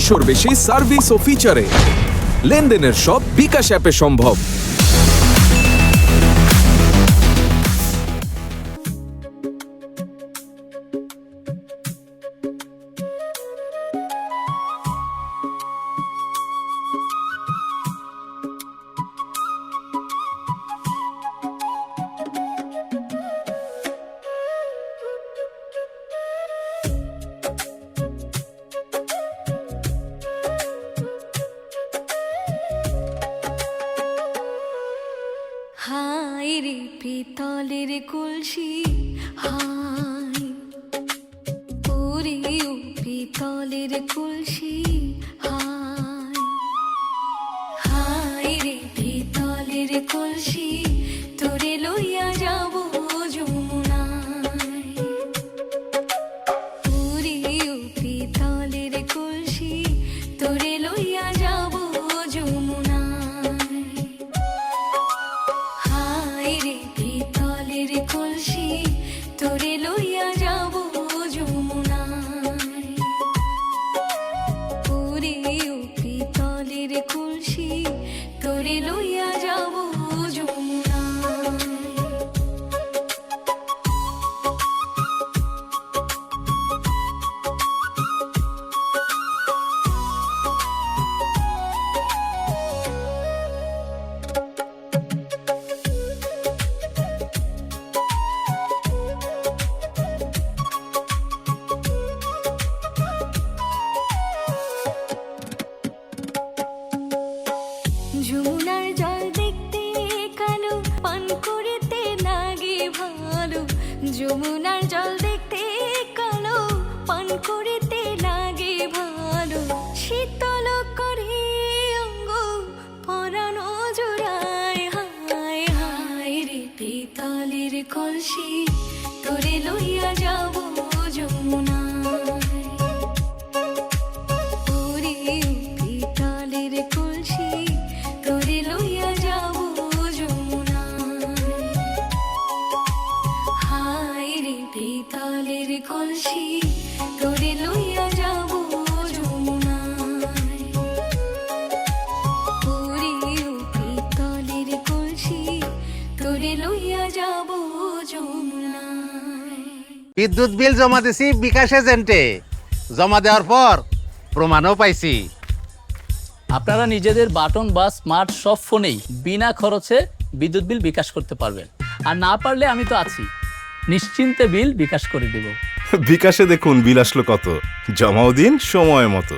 200-র বেশি সার্ভিস ও ফিচারে লেনদেনের সব বিকাশ অ্যাপে সম্ভব। হায় রে পিতলের কলসি হায়, ওরে ও পিতলের কলসি হায়, হায় রে পিতলের কলসি তোরে লইয়া যাব যমুনায়, ওরে ও পিতলের কলসি তোরে লইয়া যাব যমুনায়, হায় রে পিতলের কলসি তোরে লইয়া যাব যমুনায়, ওরে ও পিতলের কলসি তোরে লইয়া যাব যমুনায়। যমুনার জল দেখতে কালো, পান করিতে লাগে ভালো, যমুনার জল দেখতে কালো, পান করিতে লাগে ভালো, শীতল করে অঙ্গ পরানো জোড়ায়, হায় হায় রে পিতলের কলসি তোরে লইয়া যাব যমুনায়, ওরে ও পিতলের কলসি তোরে লইয়া যাব যমুনায়, হায় রে পিতলের কলসি তোরে লইয়া যাব যমুনায়, ওরে ও পিতলের কলসি তোরে লইয়া যাব যমুনায়। বিদ্যুৎ বিল জমা দিছি বিকাশ এজেন্টে, জমা দেওয়ার পর প্রমাণও পাইছি। আপনারা নিজেদের বাটন বা স্মার্ট সব ফোনেই বিনা খরচে বিদ্যুৎ বিল বিকাশ করতে পারবেন। আর না পারলে আমি তো আছি, নিশ্চিন্তে বিল বিকাশ করে দেব। বিকাশে দেখুন বিল আসলো কত, জমাও দিন সময় মতো।